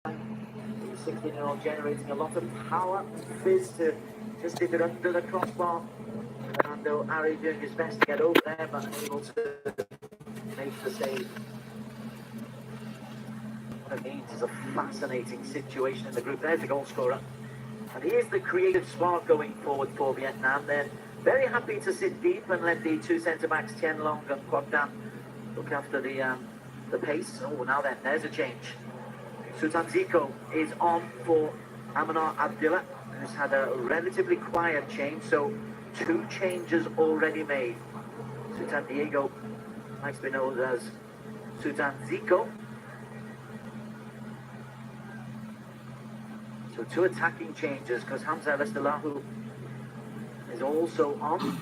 The 16-year-old generating a lot of power and fizz to just dip it under the crossbar. Fernando Ari doing his best to get over there, but unable to make the save. What it means is a fascinating situation in the group. There's the goal scorer. And he is the creative spark going forward for Vietnam. They're very happy to sit deep and let the two centre-backs, Tien Long and Quoc Tam, look after the pace. Oh, now then, there's a change. Sultan Zico is on for Aminar Abdullah, who's had a relatively quiet change, so two changes already made. Sultan Diego likes to be known as Sultan Zico. So two attacking changes, because Hamza Lestallahu is also on. You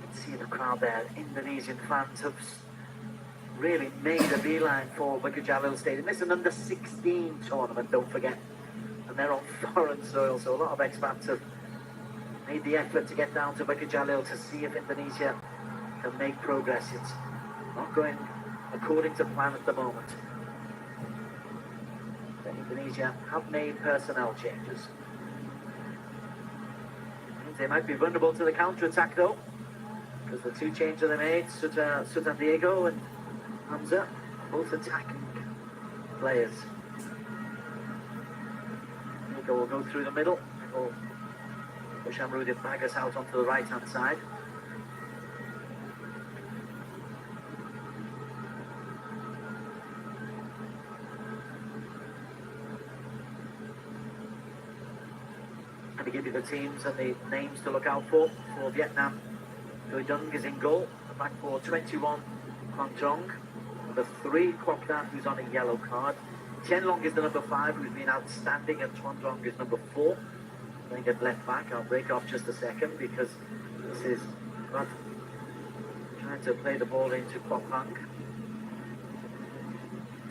can see the crowd there. Indonesian fans have really made a beeline for Bukit Jalil Stadium. This is an under-16 tournament, don't forget. And they're on foreign soil, so a lot of expats have made the effort to get down to Bukit Jalil to see if Indonesia can make progress. It's not going according to plan at the moment. But Indonesia have made personnel changes. Means they might be vulnerable to the counter-attack though, because the two changes they made, Sultan Diego and Hamza, both attacking players. Diego will go through the middle. He'll push Amrudin Bagas out onto the right-hand side. And to give you the teams and the names to look out for Vietnam. Doi Dung is in goal. The back four, 21, Quang Trong. Number 3, Quoc Tam, who's on a yellow card. Tien Long is the number 5, who's been outstanding, and Tuan Dong is number 4. Playing at left back. I'll break off just a second because this is not trying to play the ball into Quoc Tam.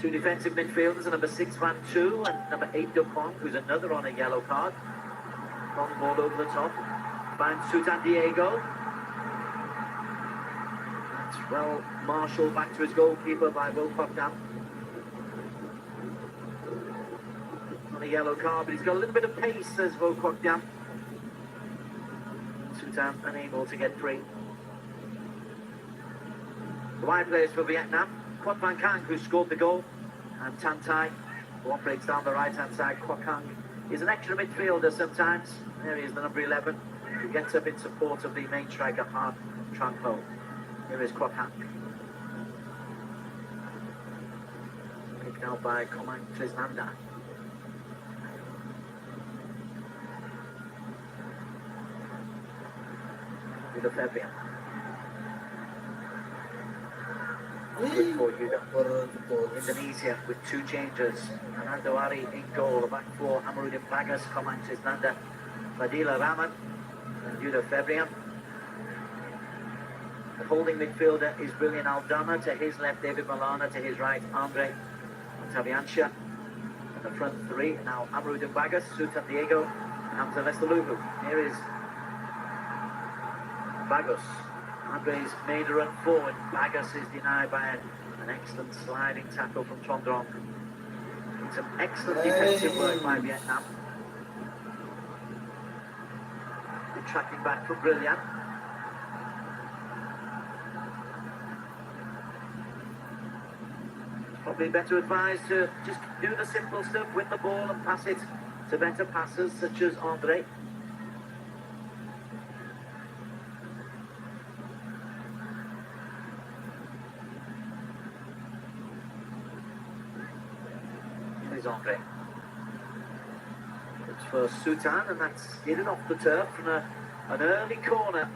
Two defensive midfielders, number 6, Van Tu, and number 8, Do Kwon, who's another on a yellow card. Long ball over the top. Finds Sultan Diego. That's well marshalled back to his goalkeeper by Quoc Tam. On a yellow card, but he's got a little bit of pace, says Quoc Tam. Sultan unable to get free. The wide players for Vietnam, Quoc Van Cang, who scored the goal, and Tan Thai, who operates down the right-hand side. Quoc Cang is an extra midfielder sometimes. There he is, the number 11, who gets up in support of the main striker, Han Trang Ho. Here is Quoc Cang. Picked out by Komang Trisnanda. Yuda Febrian. Good for Yuda. Indonesia with two changes. Fernando Ari in goal. The back four, Amrudin Bagas, Komang Trisnanda, Fadila Rahman, and Yuda Febrian. The holding midfielder is William Aldana. To his left, David Malana. To his right, Andre Taviancia. And the front three, now Amrudin Bagas, Sultan Diego, and Hamza Lestalulu. Here is Bagus. Andre's made a run forward. Bagas is denied by an excellent sliding tackle from Tuan Dong. Some excellent defensive work by Vietnam. The tracking back from Brilliant. Probably better advised to just do the simple stuff, win the ball and pass it to better passers such as Andre. Here's Andre. It's for Sultan, and that's hidden off the turf from an early corner.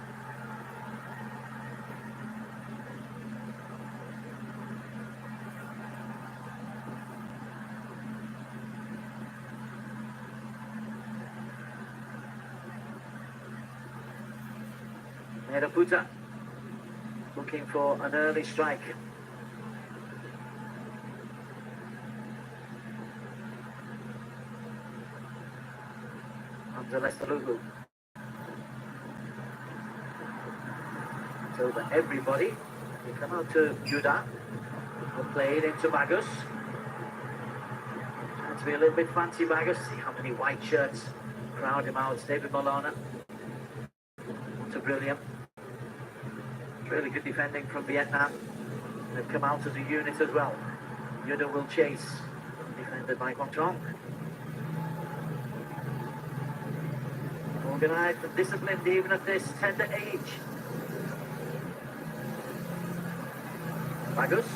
Meraputa looking for an early strike. Hamza Lestalulu. It's over everybody. They come out to Yuda. Played into Bagus. Trying to be a little bit fancy, Bagus. See how many white shirts crowd him out. David Malona. To brilliant. Really good defending from Vietnam. They've come out as a unit as well. Yuda will chase. Defended by Quang Trong. Organised and disciplined even at this tender age. Bagus.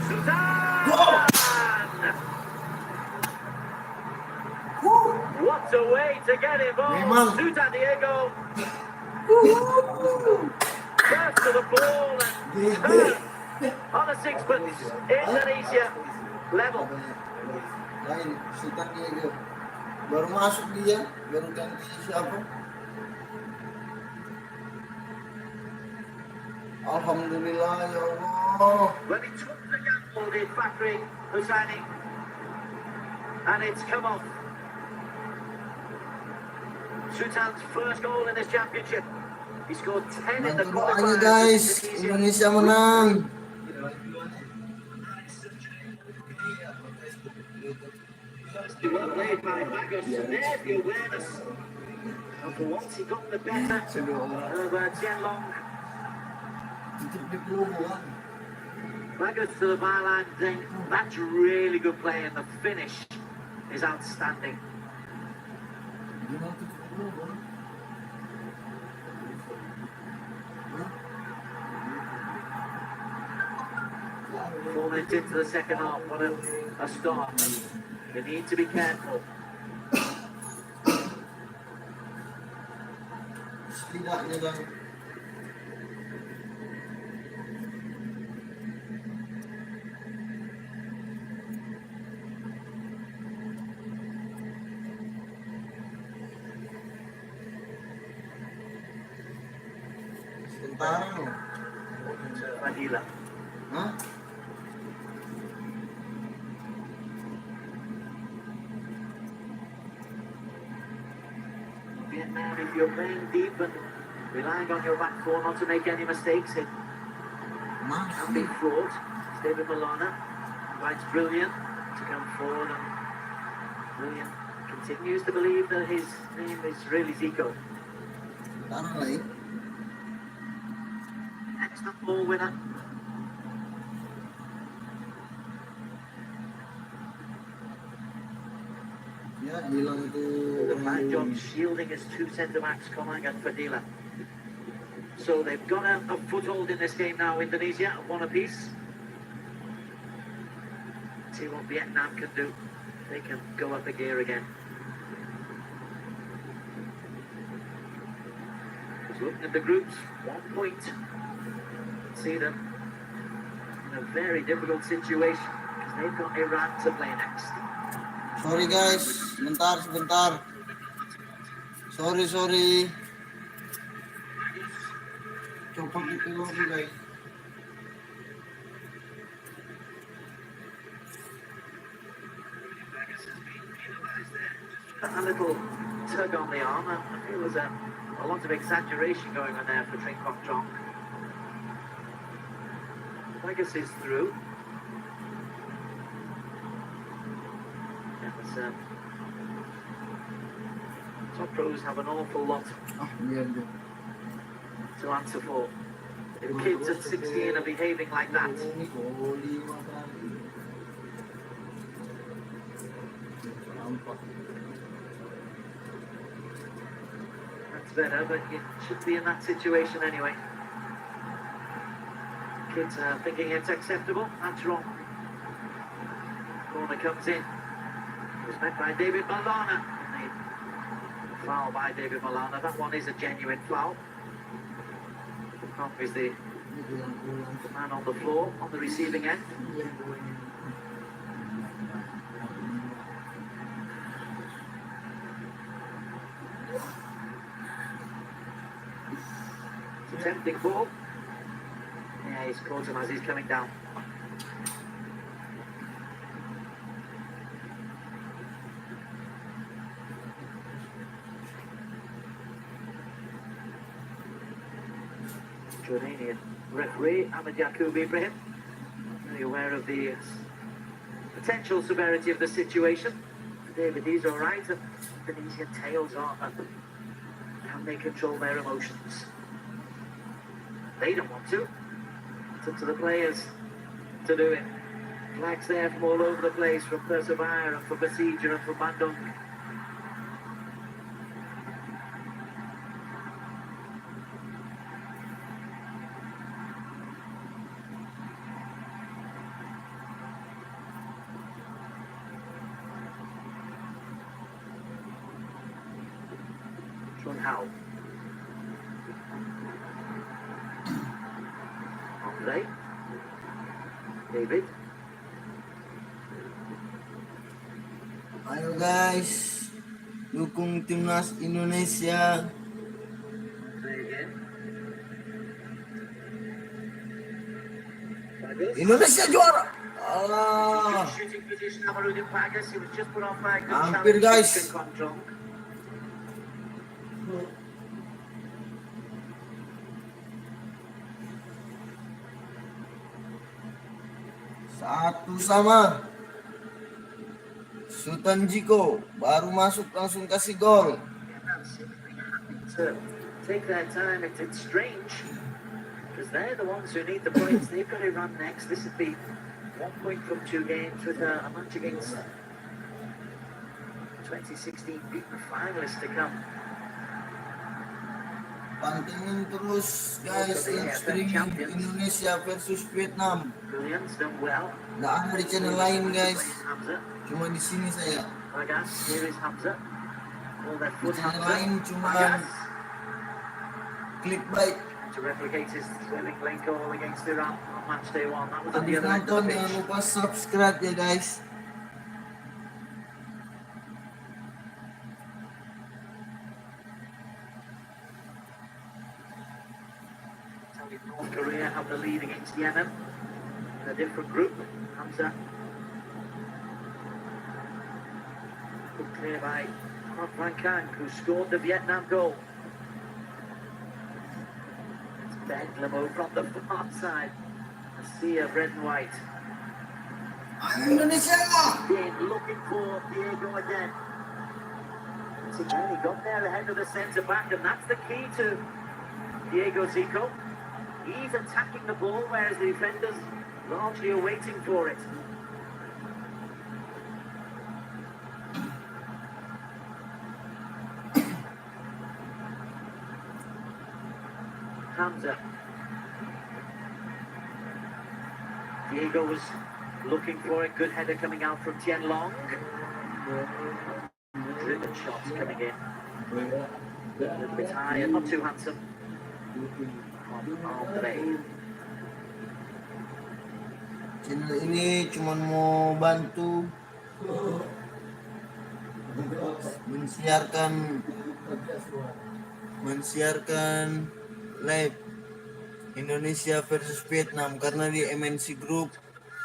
Sudan! What a way to get involved. Sudan Diego. First to the ball and turn on a sixpence. Indonesia level. Lain, Sultan Diego. Baru masuk dia, baru ganti siapa? Alhamdulillah ya Allah. When he took the gamble, did Fakri Hussaini, and it's come off. Sultan's first goal in this championship. He scored 10 in the Doanya qualifiers. guys, Indonesia menang. Well played by Bagus. There's the awareness. And for once he got the better of Tianlong. Bagus to the byline thing. That's really good play, and the finish is outstanding. Four minutes into the second half, what a start. You need to be careful. Setidaknya bang. Sebentar loh. Fadila. Hah? Vietnam, if you're playing deep and relying on your back four not to make any mistakes, it can be fraught. David Malona invites Brilliant to come forward, and Brilliant continues to believe that his name is really Zico. Excellent ball winner. Ya, hilang itu. The fine job shielding his two centre-backs, Komang and Fadila. So they've got a foothold in this game now, Indonesia, one apiece. See what Vietnam can do. They can go up a gear again. Just looking at the groups, 1 point. See them in a very difficult situation because they've got Iran to play next. Sorry guys, sebentar. Sorry. Coba kita lagi guys. A little tug on the arm. I feel there's a lot of exaggeration going on there for Trinh Quang Trong. Vegas is through. Top pros have an awful lot to answer for. If kids at 16 are behaving like that, that's better, but you should be in that situation anyway. Kids are thinking it's acceptable, that's wrong. Corner comes in. It was met by David Malona. Foul by David Malona. That one is a genuine foul. Kong is the man on the floor, on the receiving end. It's a tempting ball. Yeah, he's caught him as he's coming down. Jordanian referee Ahmed Yaqub Ibrahim. aware of the potential severity of the situation. David, he's all right, and Indonesian tails off. Can they control their emotions? They don't want to. It's up to the players to do it. Flags there from all over the place, from Persevere and from Besiger and from Bandung. How? Andre? David? Ayo guys, dukung timnas Indonesia. Play again. Indonesia juara. Ah, Shooting position, Amarudin Pagas. He was just put off by a good hampir challenge. guys. Control. Satu sama. Sultan Jiko baru masuk langsung kasih gol. To take their time, it's strange because they're the ones who need the points. They've got to run next. This would be 1 point from 2 games with a match against 2016 beaten finalists to come. Pantengin terus guys live streaming Indonesia versus Vietnam. Brilliant's done well. Nggak ada di channel lain guys, Hamza. cuma di sini saya. Bagas, here is Hamza. All their Di foot channel Hamza. lain cuma Bagas. clickbait. To replicate his thrilling late goal against Iran on match day 1. That was at the Habis other end of nonton the jangan pitch. lupa subscribe ya guys. North Korea have the lead against Yemen in a different group. Hamza. Good clear by Van Kang, who scored the Vietnam goal. It's Ben Lemo from the far side. A sea of red and white. Indonesia. Again, looking for Diego again. Once again, he got there ahead of the centre back, and that's the key to Diego Zico. He's attacking the ball, whereas the defenders largely are waiting for it. Hamza. Diego was looking for a good header coming out from Tien Long. Driven shots coming in. A little bit high and not too handsome. Andre. Channel ini cuma mau bantu mensiarkan live Indonesia versus Vietnam karena di MNC Group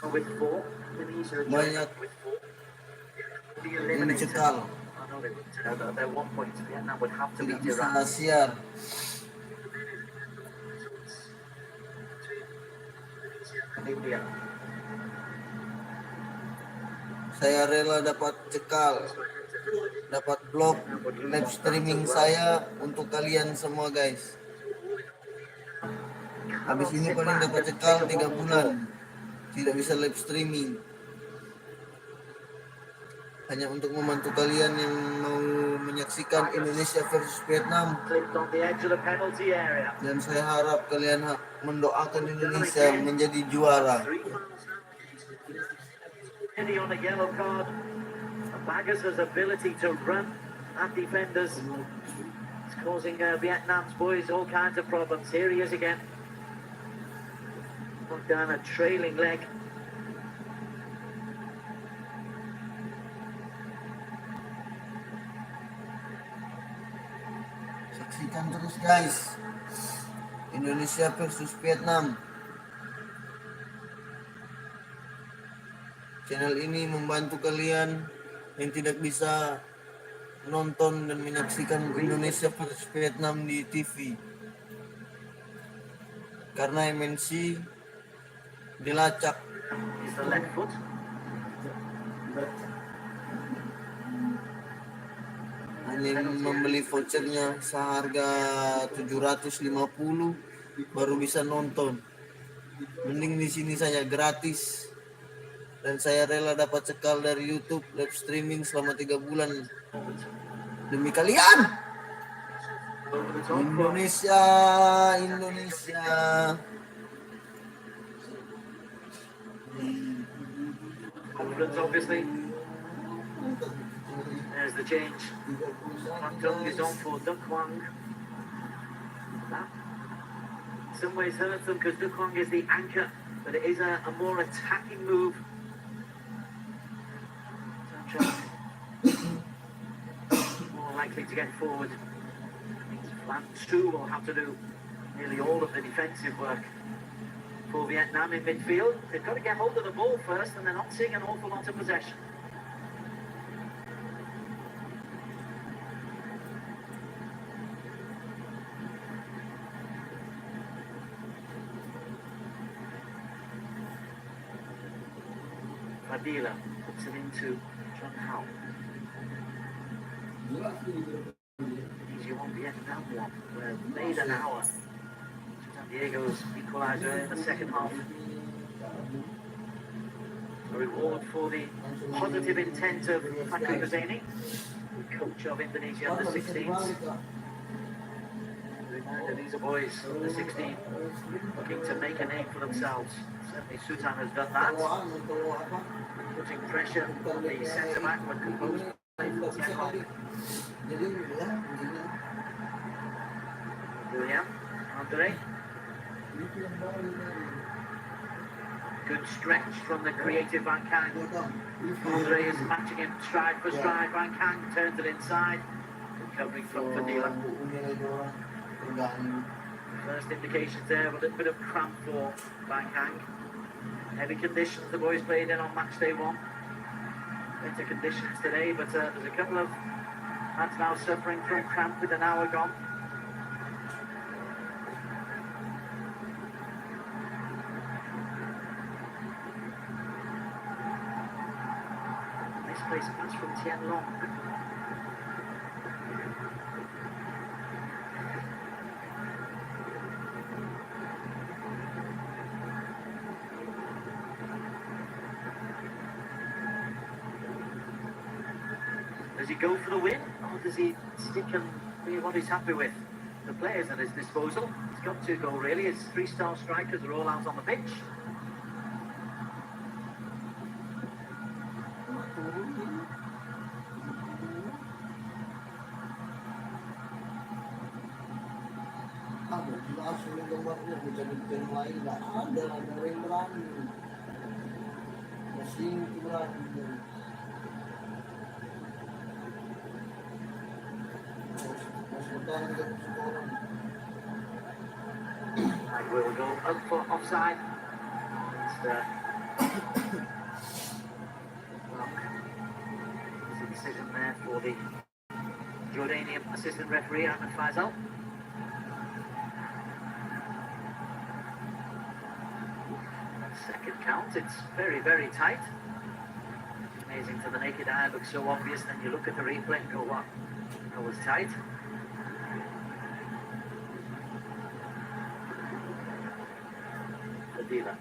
With 4. Indonesia banyak with 4. Be yang eliminated. dicekal, I know they're 1 point. Vietnam would have to tidak beat bisa Iran. siar. India. Saya rela dapat cekal, dapat blok live streaming saya untuk kalian semua guys. Habis ini paling dapat cekal 3 bulan, tidak bisa live streaming. Hanya untuk membantu kalian yang mau menyaksikan Indonesia versus Vietnam. Clipped on the edge of the penalty area. Dan saya harap kalian mendoakan Indonesia menjadi juara. 3 fouls now. Penny on a yellow card. Bagas's ability to run at defenders is causing Vietnam's boys all kinds of problems. Here he is again. Put down a trailing leg. Saksikan terus guys, Indonesia versus Vietnam. Channel ini membantu kalian yang tidak bisa nonton dan menyaksikan Indonesia versus Vietnam di TV. Karena MNC dilacak He's the left foot. Hanya membeli vouchernya seharga 750 baru bisa nonton. Mending di sini saja gratis. Dan saya rela dapat cekal dari YouTube live streaming selama 3 bulan demi kalian. Indonesia, Indonesia. Confidence, obviously. There's the change. Tung is on for Duck Kwang. That in some ways hurts them because Duck Kwang is the anchor, but it is a more attacking move. More likely to get forward. Flank 2 will have to do nearly all of the defensive work for Vietnam in midfield. They've got to get hold of the ball first, and they're not seeing an awful lot of possession. Fadila puts it into John Howe. Easy one, Vietnam one. We're made an hour. San Diego's equaliser in the second half. A reward for the positive intent of Fakri Husseini, the coach of Indonesia under 16s. Reminder, these are boys under 16 looking to make a name for themselves. Certainly Sutan has done that. Putting pressure on the centre back when composed play for Tianhong. William, Andre. Good stretch from the creative Van Kang. Andre is matching him stride for stride. Van Kang turns it inside. Recovering from Fadila. First indications there of a little bit of cramp for Van Kang. Heavy conditions the boys played in on match day 1. Winter conditions today, but there's a couple of lads now suffering from cramp with an hour gone. Nice place pass from Tian Long. Does he go for the win, or does he stick and be what he's happy with? The players at his disposal. He's got to go really. His 3-star strikers are all out on the pitch. And we'll go up for offside. It's a decision there for the Jordanian assistant referee, Ahmed Faisal. Second count, it's very, very tight. Amazing to the naked eye, it looks so obvious, then you look at the replay and go, wow, that was tight. Fadila.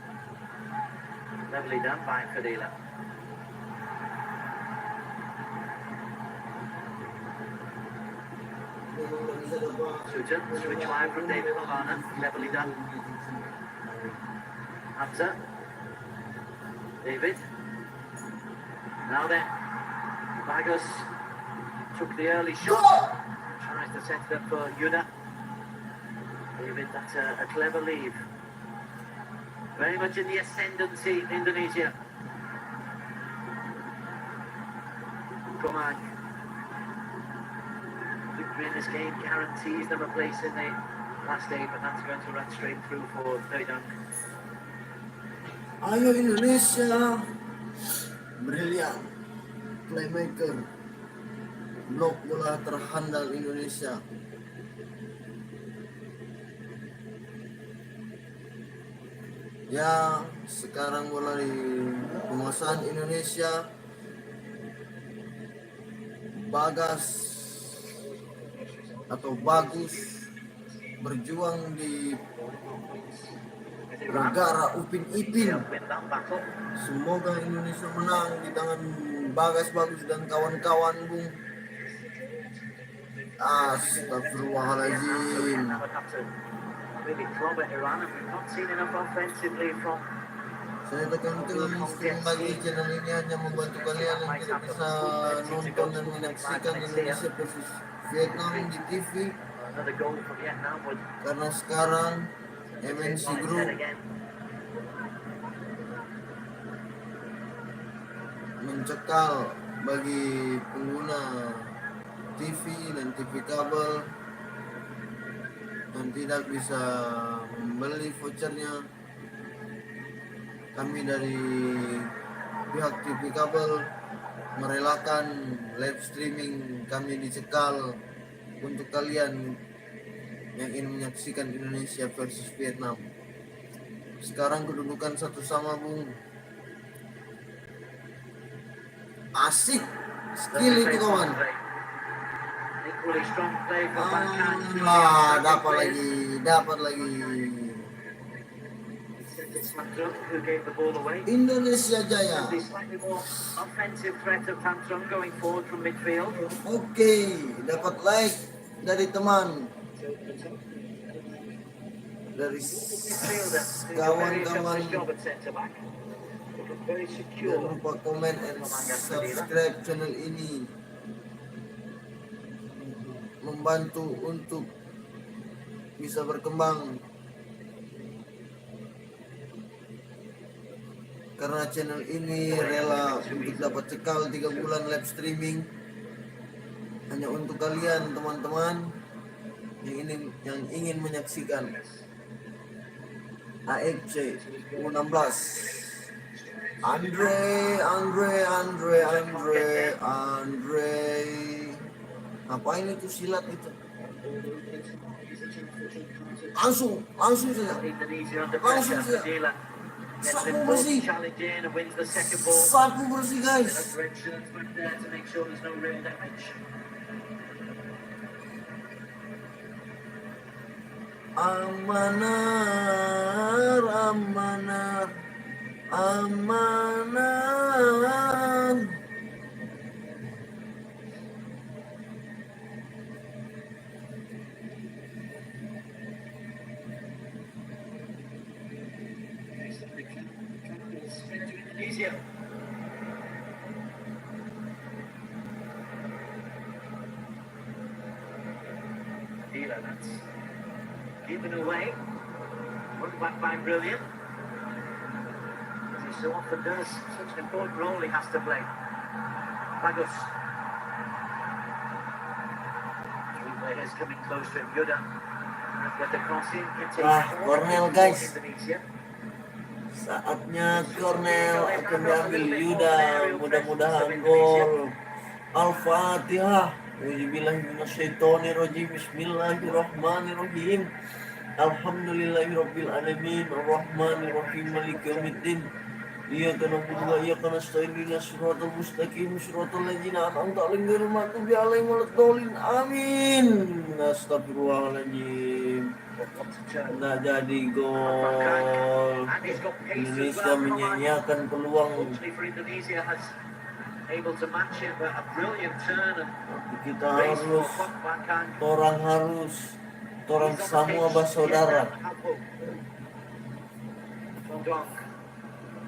Lovely done by Fadila. Sujan, switch wide from David Lallana, cleverly done. Hamza. David. Now then, Vargas took the early shot, tries to set it up for Yuda. David, that's a clever leave. Very much in the ascendancy, Indonesia. Komang. Victory in this game guarantees them a place in the last 8, but that's going to run straight through for Doidang. Ayo Indonesia. Brilliant. Playmaker. Blok bola terhandal Indonesia. Ya, sekarang bola di penguasaan Indonesia. Bagas atau Bagus berjuang di negara Upin Ipin. Semoga Indonesia menang di tangan Bagas Bagus dan kawan-kawan, Bung. Astagfirullahaladzim. Saya tekan-tekan stream lagi, channel ini hanya membantu kalian yang tidak bisa nonton dan menyaksikan Indonesia versus Vietnam di TV. Karena sekarang MNC Group mencekal bagi pengguna TV dan TV kabel yang tidak bisa membeli vouchernya. Kami dari pihak TV kabel merelakan live streaming kami dicekal untuk kalian yang ingin menyaksikan Indonesia versus Vietnam. Sekarang kedudukan satu sama, Bung. Asik, skill itu kawan. Dapat lagi. Indonesia Jaya. Oke, dapat like dari teman, dari kawan-kawan. Jangan lupa komen dan subscribe channel ini, membantu untuk bisa berkembang. Karena channel ini rela untuk dapat cekal 3 bulan live streaming hanya untuk kalian teman-teman yang ingin menyaksikan AFC U16. Andre. Ngapain itu silat itu? Langsung saja. Sapu bersih guys. Amanah. Indonesia. That's given away. Run back by Brilliant. As he so often does, such an important role he has to play. Bagus. Three players coming close to him. Yuda. With the crossing, Cornell guys. Indonesia. Saatnya Cornell akan diambil Yuda. Mudah-mudahan gol. Al-Fatihah. Bismillahirrahmanirrahim. Bismillahirrahmanirrahim. Alhamdulillahirabbil alamin. Arrahmanirrahim. Maliki yaumiddin. Iyyaka na'budu wa iyyaka nasta'in. Ihdinas siratal mustaqim. Siratal ladzina an'amta 'alaihim ghairil maghdubi alaihim waladdallin. Amin. Astagfirullahaladzim. Nggak jadi gol. Indonesia menyia-nyiakan peluang. Kita harus, orang semua bersaudara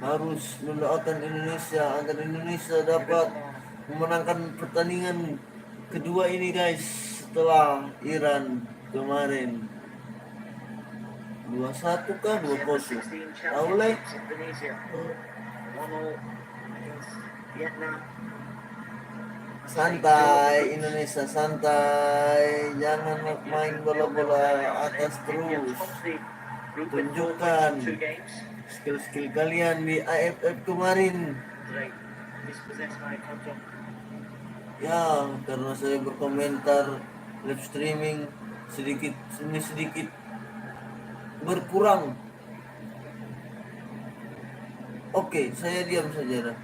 harus mendoakan Indonesia agar Indonesia dapat memenangkan pertandingan kedua ini guys, setelah Iran kemarin 2-1 kah 2-0 tahu leh. Santai Indonesia, santai, jangan main bola-bola atas terus. Tunjukkan skill-skill kalian di AFF kemarin. Ya, karena saya berkomentar live streaming sedikit berkurang. Oke, saya diam saja dah.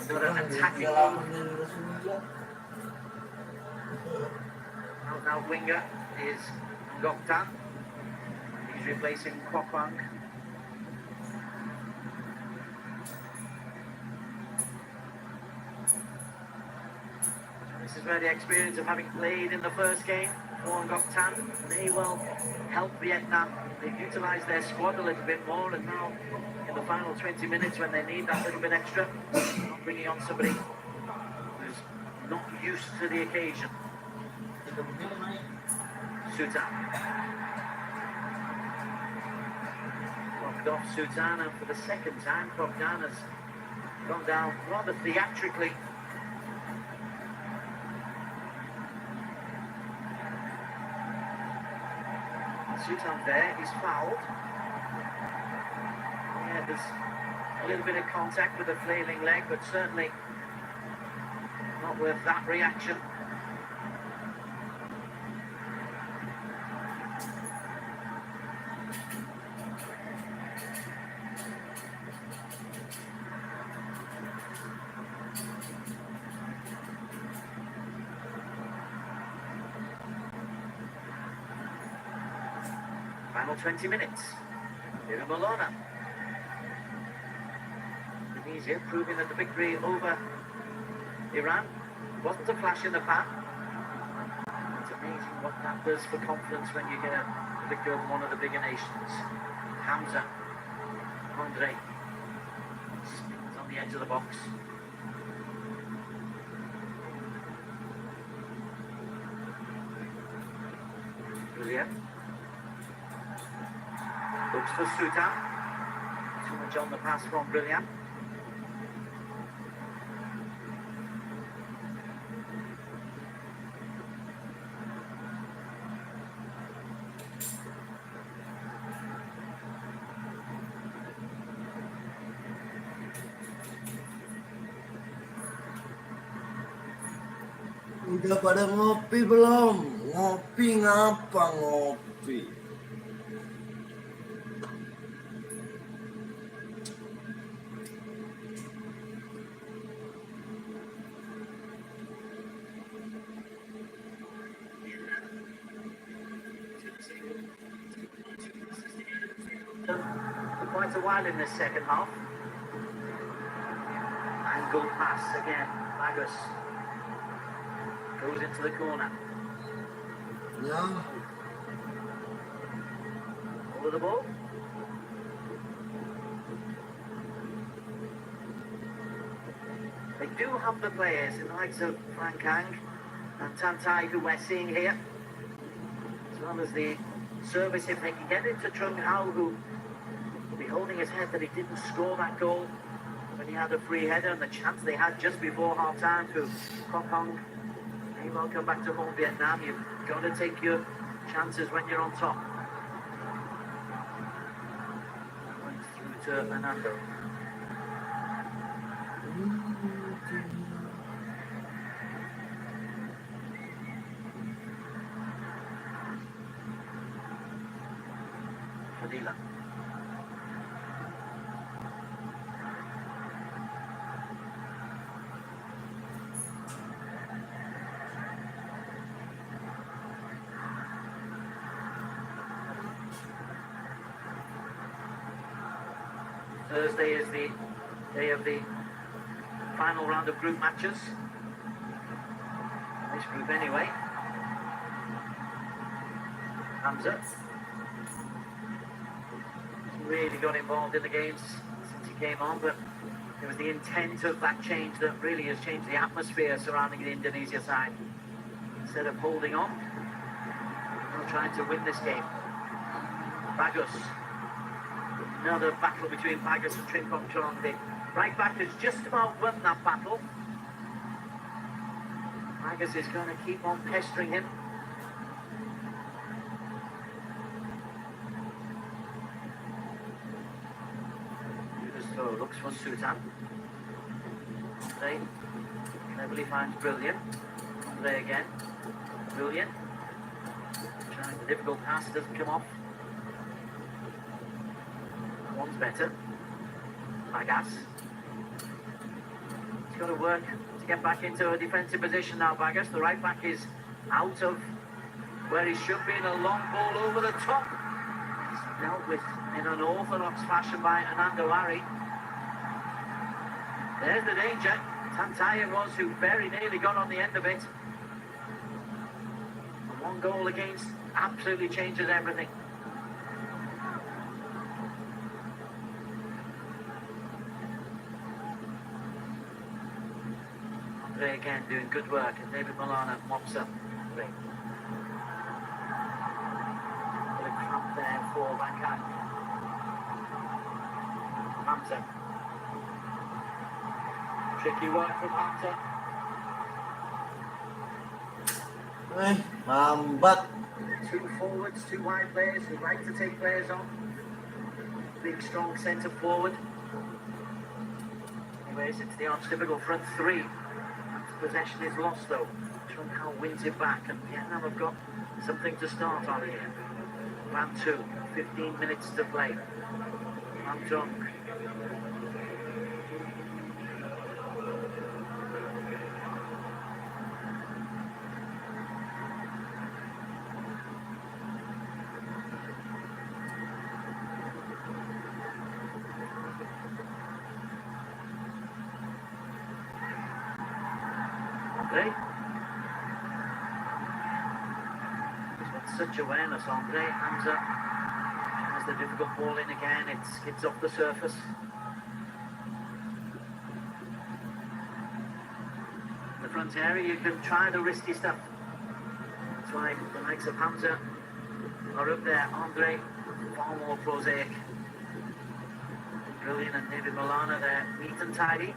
Sort of attacking move. Now winger is Ngoktan. He's replacing Kwapang. This is where the experience of having played in the first game for Ngoktan may well help Vietnam. They've utilised their squad a little bit more, and now in the final 20 minutes when they need that little bit extra, not bringing on somebody who's not used to the occasion. Sutan. Knocked off Sutan, and for the second time, Krokdan has gone down rather theatrically. Sutan there, he's fouled. Yeah, there's a little bit of contact with the flailing leg, but certainly not worth that reaction. Final 20 minutes. Here in Malona. Indonesia proving that the victory over Iran wasn't a flash in the pan. It's amazing what that does for confidence when you get a victory over one of the bigger nations. Hamza, Andre, spins on the edge of the box. Brilliant. Looks for Sutan. Too much on the pass from Brilliant. Udah pada ngopi belum? Ngopi ngapa ngopi? For quite a while in this second half. Angle pass again. Magus goes into the corner. Ya, Over the ball. They do have the players in the likes of Frank Kang and Tantai who we're seeing here, as well as the service if they can get it to Trung Hao, who will be holding his head that he didn't score that goal when he had a free header, and the chance they had just before half-time to Kopong. May well come back to home Vietnam. You've got to take your chances when you're on top. Went through to Fernando. Fadila. Thursday is the day of the final round of group matches. This group anyway. Hamza really got involved in the games since he came on, but it was the intent of that change that really has changed the atmosphere surrounding the Indonesia side. Instead of holding on, they're trying to win this game. Bagus. Another battle between Bagus and Trinkong Chong. The right back has just about won that battle. Bagus is going to keep on pestering him. Throw looks for Sutan. Andre cleverly finds Brilliant. Andre again. Brilliant. Trying the difficult pass, doesn't come off. better. Magas. He's got to work to get back into a defensive position now, Bagas. The right back is out of where he should be, in a long ball over the top. He's dealt with in an orthodox fashion by Anando Ari. There's the danger. Tantaya was who very nearly got on the end of it. And one goal against absolutely changes everything. Andre again doing good work, and David Milana mops up. Great. Bit of cramp there for Bankai. Hamza. Tricky work from Hamza. Lambat. Two forwards, two wide players who like to take players on. Big, strong centre forward. Anyways, it's the archetypical front three. Possession is lost though. Trung Hao wins it back, and Vietnam have got something to start on here. Round 2, 15 minutes to play. Van Trung. Andre. He's got such awareness, Andre. Hamza has the difficult ball in again. It skids off the surface. In the front area, you can try the risky stuff. That's why the likes of Hamza are up there. Andre, far more prosaic. Brilliant, and David Milana there, neat and tidy.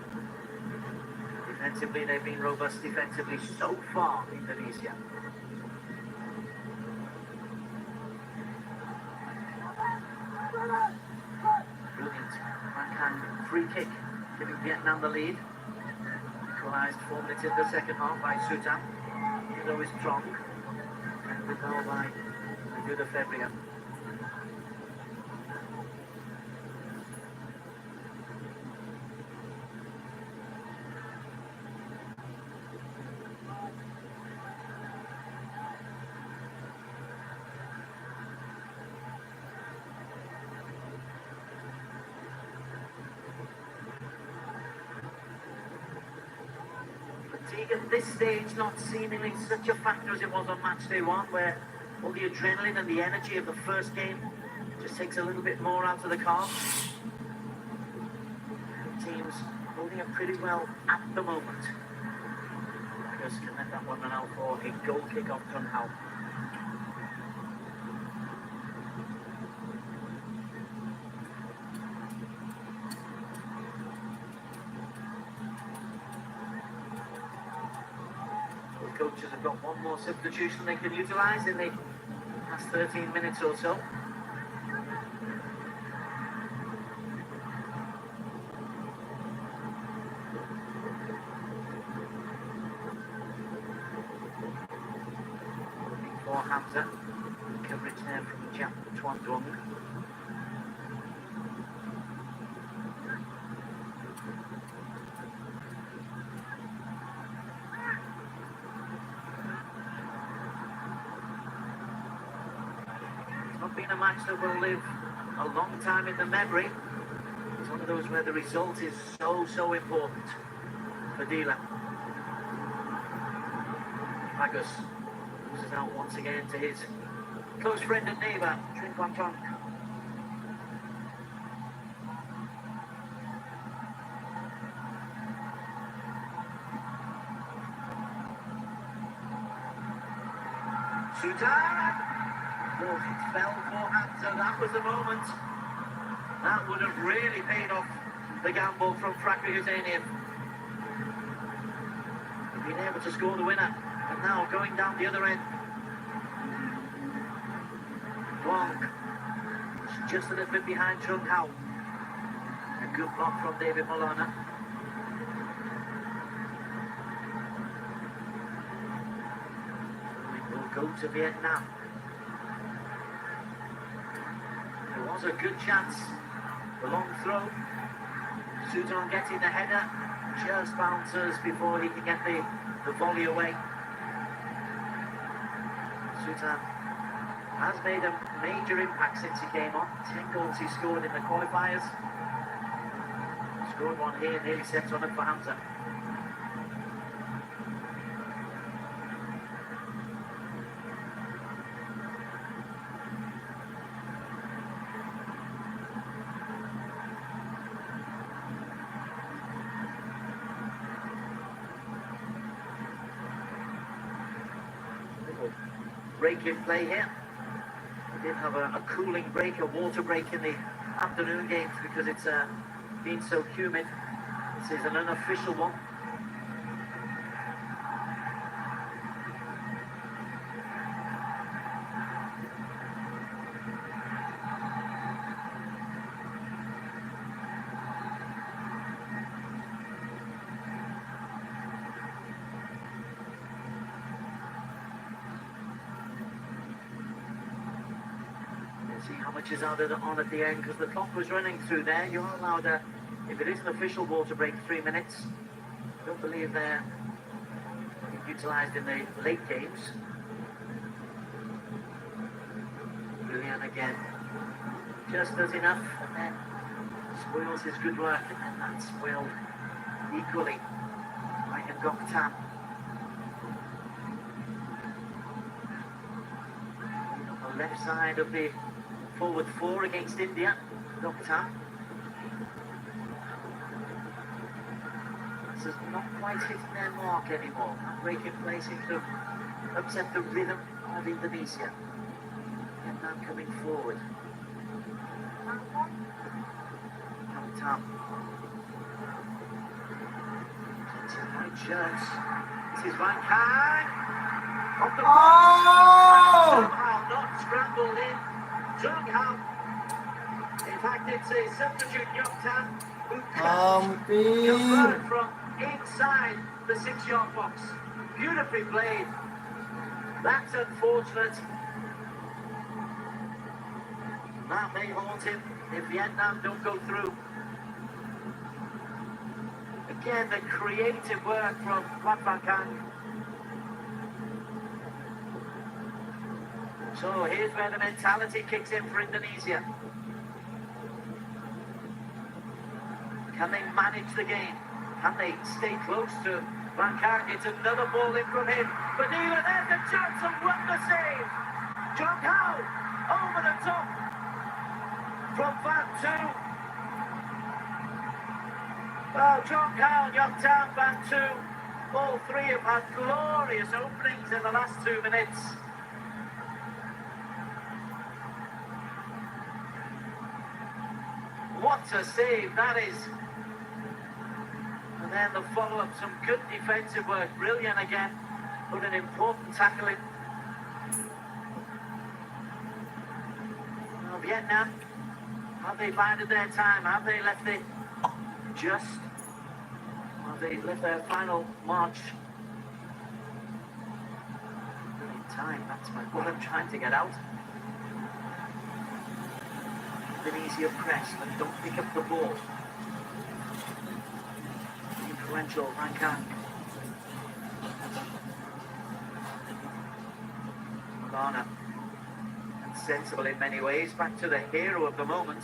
Defensively, they've been robust defensively so far, Indonesia. Brilliant. Backhand free kick, giving Vietnam the lead. Equalised 4 minutes in the second half by Sutan. He's always strong. And with now by Duda Febria. At this stage, not seemingly such a factor as it was on match day 1, where all the adrenaline and the energy of the first game just takes a little bit more out of the car. Teams holding up pretty well at the moment. Tigers can let that one run out for a goal kick off Trung Hao. Coaches have got one more substitution they can utilise in the past 13 minutes or so. Looking for Hamza. Coverage there from Jap Tuan Dung. Been a match that will live a long time in the memory. It's one of those where the result is so important for Dila. Agus loses out once again to his close friend and neighbour, Trinh Quang Trong. Sutan! It fell for Hamza. That was the moment. That would have really paid off the gamble from Fakri Husseinian. Being able to score the winner. And now going down the other end. Wong. Just a little bit behind Trung Hao. A good block from David Milana. We will go to Vietnam. There was a good chance. The long throw. Sudan getting the header, just bounces before he can get the volley away. Sudan has made a major impact since he came on. 10 goals he scored in the qualifiers. Scored one here, nearly set one up for Hamza. Break in play here. We did have a cooling break, a water break in the afternoon games because it's been so humid. This is an unofficial one. See how much is added on at the end because the clock was running through there. You're allowed, if it is an official water break, 3 minutes. I don't believe they're utilised in the late games. Brilliant again. Just does enough and then spoils his good work, and then that's spoiled equally by Ngoktan. On the left side of the forward four against India, Ngoktan. This is not quite hitting their mark anymore. That break in play seems to upset the rhythm of Indonesia. Vietnam coming forward. Ngoktan. White shirts. This is Van Kang. Off the ball. Somehow not scrambled in. Jung Ham. In fact, it's a substitute Ngoktan who converted from inside the 6-yard box. Beautifully played. That's unfortunate. That may haunt him if Vietnam don't go through. Again, the creative work from Van Kang. So here's where the mentality kicks in for Indonesia. Can they manage the game? Can they stay close to Van Kang? It's another ball in from him. Vanilla, there's the chance of wonder save. Jung Hao over the top from Van Tu. Oh, Jung Hao, Ngoktan, Van Tu. All three have had glorious openings in the last 2 minutes. What a save that is. And then the follow-up, some good defensive work. Brilliant again. Put an important tackle in. Now, Vietnam, have they bided their time? Have they left it just? Have they left their final march in time? That's my bullet trying to get out. Indonesia press, but don't pick up the ball. Influential Van Kang. Ghana. And sensible in many ways. Back to the hero of the moment.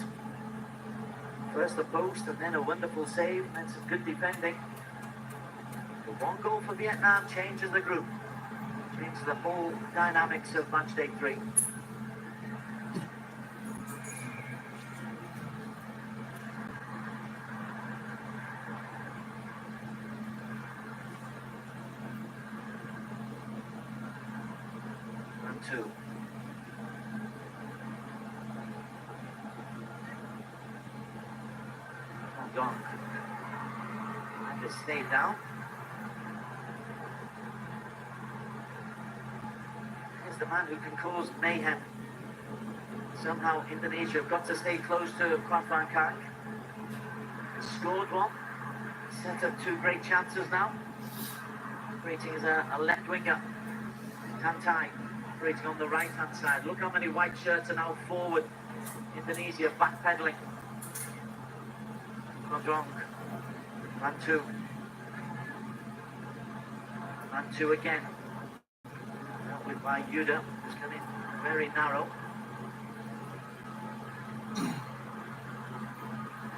First the post and then a wonderful save and then some good defending. The one goal for Vietnam changes the group. Changes the whole dynamics of match day 3. Two. Gone. And to stay down. Here's the man who can cause mayhem. Somehow Indonesia have got to stay close to Van Kang. Scored one. Set up 2 great chances now. Operating as a left winger. Tantai. Operating on the right hand side. Look how many white shirts are now forward. Indonesia backpedaling. Rodrong. 1-2. 1-2 again. Dealt with by Yuda. Just coming very narrow.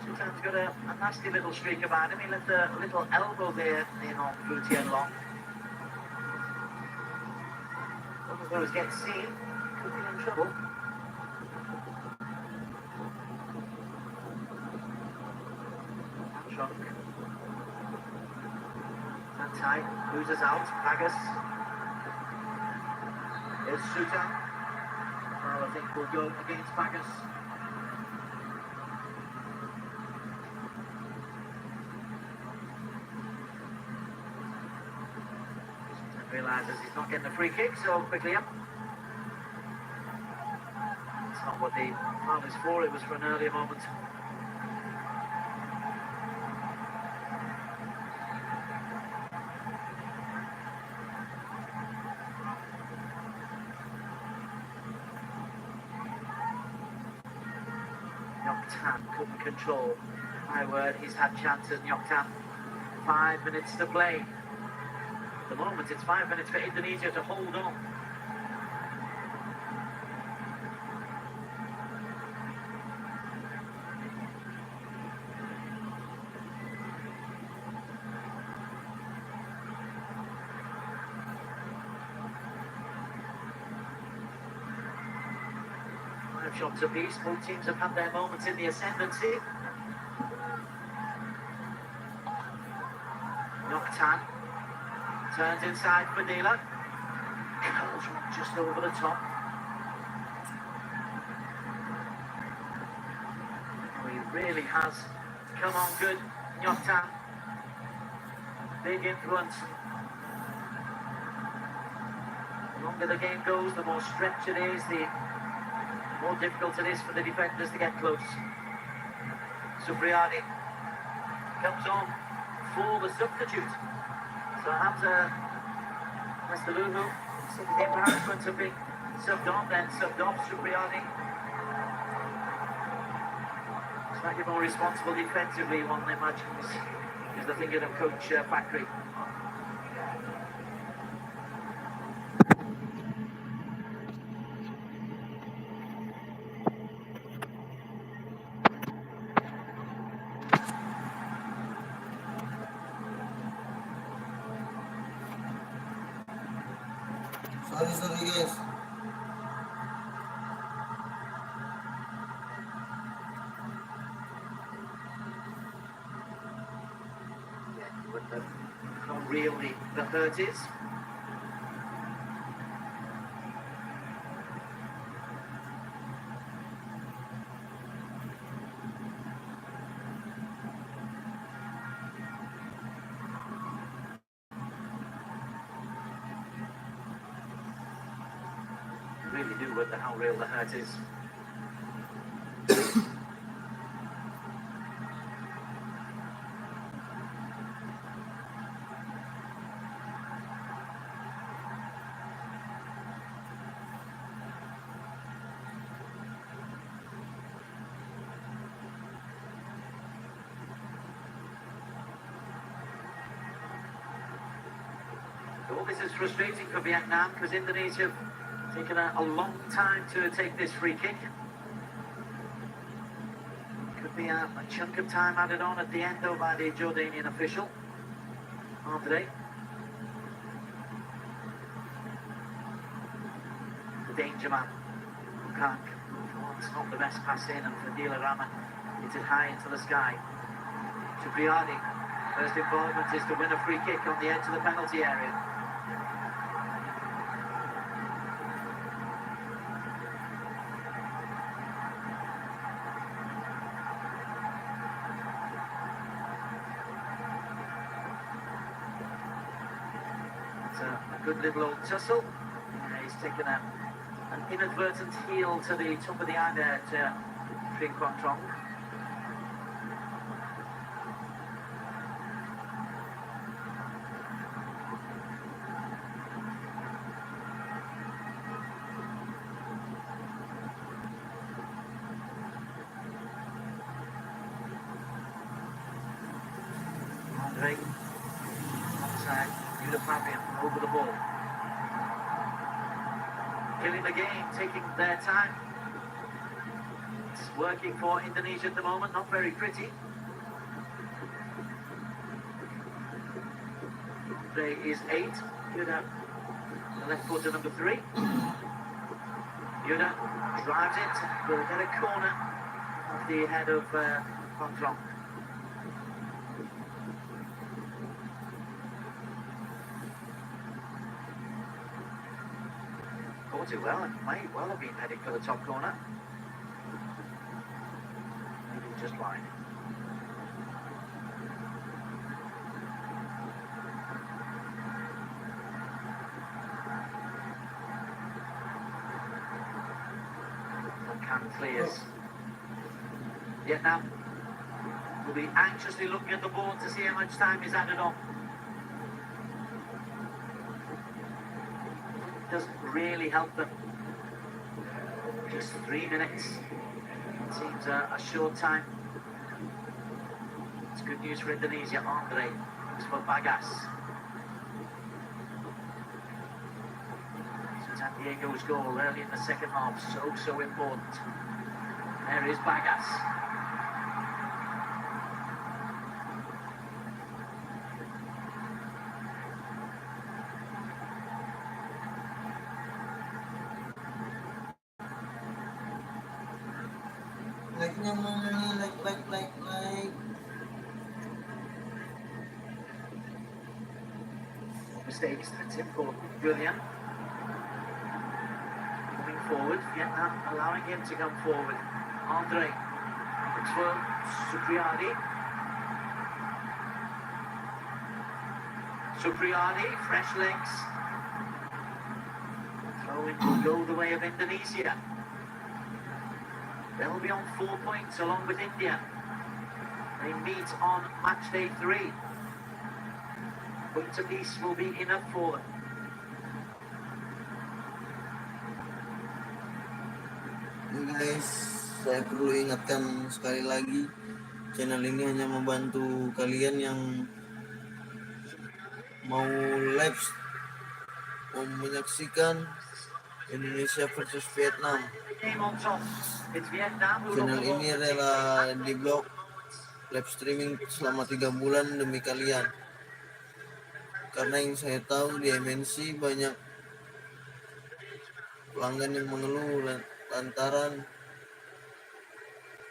Sometimes got a nasty little streak about him. He left a little elbow there in on Boutier Long. One of those gets seen, could be in trouble. Trunk. That tight, loses out, Pagas. Here's Suta. Well, I think we'll go against Pagas. Realises he's not getting a free kick, so quickly up. It's not what the foul is for, it was for an earlier moment. Nyoktan couldn't control. My word, he's had chances, Nyoktan. 5 minutes to play. At the moment, it's 5 minutes for Indonesia to hold on. Five shots apiece. Both teams have had their moments in the ascendancy. Nyoktan. Turns inside for Fadila. Curls just over the top. Oh, he really has come on good, Nyoktan. Big influence. The longer the game goes, the more stretched it is, the more difficult it is for the defenders to get close. Supriyadi comes on for the substitute. So Hamza Mastaluhu, something perhaps going to be subbed on, then subbed off Supriyadi. Slightly more responsible defensively, one imagines, is the thinking of Coach Factory. Sorry guys. But how really the hurt is. Really do wonder how real the hurt is. Well, this is frustrating for Vietnam because Indonesia have taken a long time to take this free kick. Could be a chunk of time added on at the end though by the Jordanian official. Andre. The danger man. Kank. It's not the best pass in, and Fadila Rahman hits it high into the sky. Supriyadi. First involvement is to win a free kick on the edge of the penalty area. A good little old tussle. He's taken an inadvertent heel to the top of the eye there to Trinh Quang Trong. Andre alongside Fabian over the ball. Killing the game, taking their time. It's working for Indonesia at the moment, not very pretty. Andre is 8. Yuda, the left footer number 3. Yuda drives it, will get a corner off the head of Van Tromp. Caught it well, and might well have been heading for the top corner. Maybe just wide. Clears. Vietnam will be anxiously looking at the board to see how much time is added on. Doesn't really help them. Just 3 minutes. Seems a short time. It's good news for Indonesia. Andre looks for Bagas. San Diego's goal early in the second half, so important. There is Bagas. Like. Mistakes, that's important. Brilliant. Forward, Vietnam allowing him to come forward. Andre looks for Supriani. Fresh legs. Throw in will go the way of Indonesia. They'll be on 4 points along with India. They meet on match day 3. Point apiece will be enough for them. Guys, saya perlu ingatkan sekali lagi, channel ini hanya membantu kalian yang mau menyaksikan Indonesia versus Vietnam. Channel ini rela diblok live streaming selama 3 bulan demi kalian. Karena yang saya tahu di MNC banyak pelanggan yang mengeluh lantaran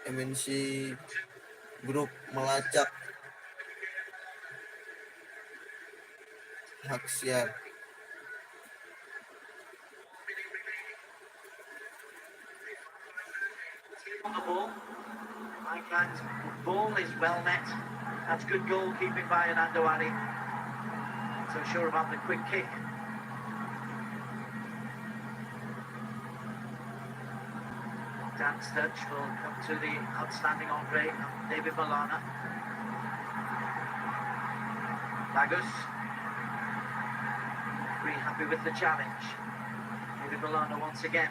MNC Group melacak hak siar. On the ball, ball is well met. That's good goalkeeping by Anando Ali. So sure about the quick kick. Dan's touch will come to the outstanding Andre, David Malana. Bagus. Pretty happy with the challenge. David Malana once again.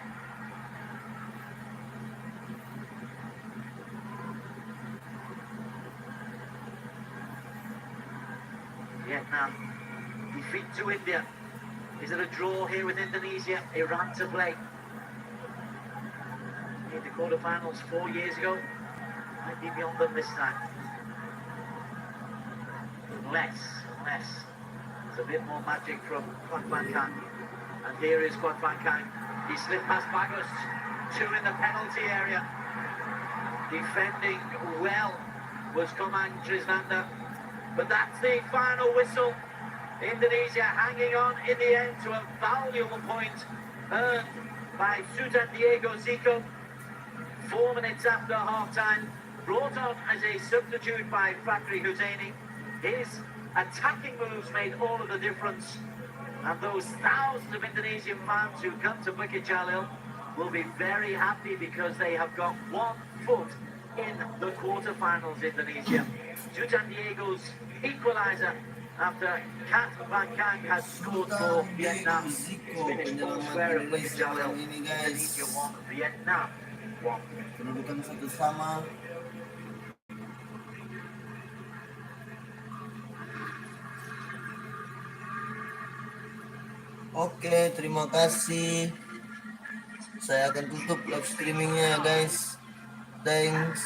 Vietnam defeat to India. Is it a draw here with Indonesia? Iran to play. In the quarterfinals 4 years ago, might be beyond them this time. Unless there's a bit more magic from Quat Van Kang. And here is Quat Van Kang. He slipped past Bagus, 2 in the penalty area. Defending well was Komang Trisnanda. But that's the final whistle. Indonesia hanging on in the end to a valuable point earned by Sultan Diego Zico. 4 minutes after half-time, brought on as a substitute by Fakri Husseini. His attacking moves made all of the difference. And those thousands of Indonesian fans who come to Bukit Jalil will be very happy because they have got 1 foot in the quarterfinals, Indonesia. Sultan Diego's equalizer after Kat Van Kang has scored for Vietnam. It's finished all square at Bukit Jalil. Indonesia 1, Vietnam 1. Kedudukan satu sama. Oke, terima kasih. Saya akan tutup live streamingnya ya guys. Thanks.